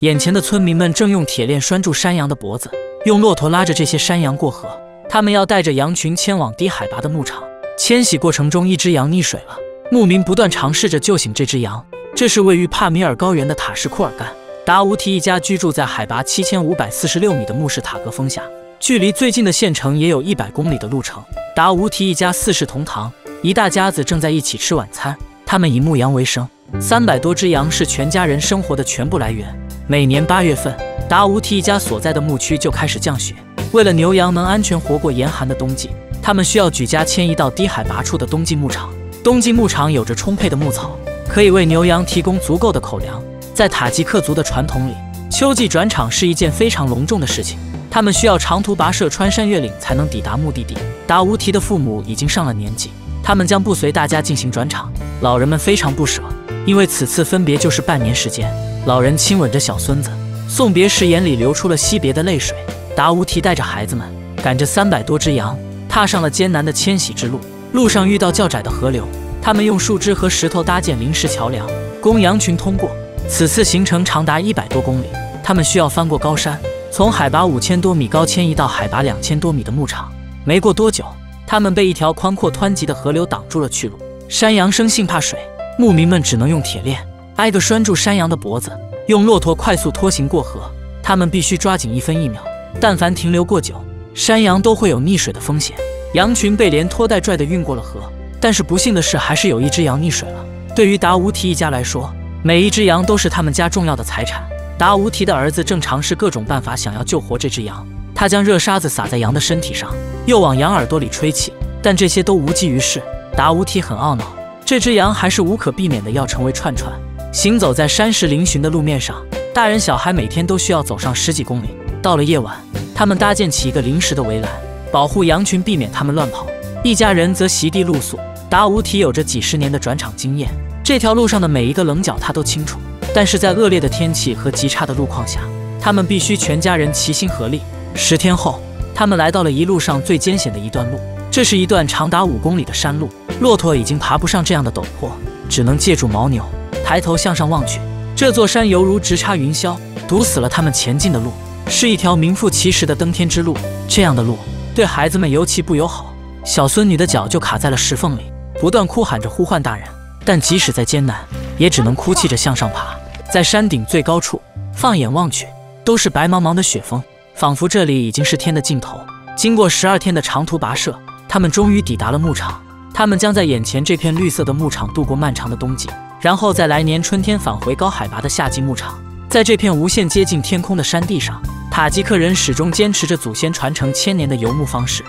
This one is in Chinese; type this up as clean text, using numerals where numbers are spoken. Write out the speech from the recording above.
眼前的村民们正用铁链拴住山羊的脖子，用骆驼拉着这些山羊过河。他们要带着羊群迁往低海拔的牧场。迁徙过程中，一只羊溺水了，牧民不断尝试着救醒这只羊。这是位于帕米尔高原的塔什库尔干。达乌提一家居住在海拔7546米的穆士塔格峰下，距离最近的县城也有100公里的路程。达乌提一家四世同堂，一大家子正在一起吃晚餐。他们以牧羊为生，300多只羊是全家人生活的全部来源。每年8月份，达乌提一家所在的牧区就开始降雪。为了牛羊能安全活过严寒的冬季，他们需要举家迁移到低海拔处的冬季牧场。冬季牧场有着充沛的牧草，可以为牛羊提供足够的口粮。在塔吉克族的传统里，秋季转场是一件非常隆重的事情，他们需要长途跋涉穿山越岭才能抵达目的地。达乌提的父母已经上了年纪，他们将不随大家进行转场。老人们非常不舍，因为此次分别就是半年时间。老人亲吻着小孙子，送别时眼里流出了惜别的泪水。达乌提带着孩子们，赶着300多只羊，踏上了艰难的迁徙之路。路上遇到较窄的河流，他们用树枝和石头搭建临时桥梁，供羊群通过。此次行程长达100多公里，他们需要翻过高山，从海拔5000多米高迁移到海拔2000多米的牧场。没过多久，他们被一条宽阔湍急的河流挡住了去路。山羊生性怕水，牧民们只能用铁链挨个拴住山羊的脖子，用骆驼快速拖行过河。他们必须抓紧1分1秒，但凡停留过久，山羊都会有溺水的风险。羊群被连拖带拽地运过了河，但是不幸的是，还是有一只羊溺水了。对于达乌提一家来说，每一只羊都是他们家重要的财产。达乌提的儿子正尝试各种办法想要救活这只羊，他将热沙子撒在羊的身体上，又往羊耳朵里吹气，但这些都无济于事。达乌提很懊恼，这只羊还是无可避免的要成为串串。行走在山石嶙峋的路面上，大人小孩每天都需要走上10几公里。到了夜晚，他们搭建起一个临时的围栏，保护羊群，避免它们乱跑。一家人则席地露宿。达乌提有着几十年的转场经验，这条路上的每一个棱角他都清楚。但是在恶劣的天气和极差的路况下，他们必须全家人齐心合力。10天后，他们来到了一路上最艰险的一段路，这是一段长达5公里的山路。骆驼已经爬不上这样的陡坡，只能借助牦牛。抬头向上望去，这座山犹如直插云霄，堵死了他们前进的路，是一条名副其实的登天之路。这样的路对孩子们尤其不友好，小孙女的脚就卡在了石缝里，不断哭喊着呼唤大人，但即使再艰难，也只能哭泣着向上爬。在山顶最高处，放眼望去，都是白茫茫的雪峰，仿佛这里已经是天的尽头。经过12天的长途跋涉，他们终于抵达了牧场。他们将在眼前这片绿色的牧场度过漫长的冬季，然后在来年春天返回高海拔的夏季牧场。在这片无限接近天空的山地上，塔吉克人始终坚持着祖先传承1000年的游牧方式。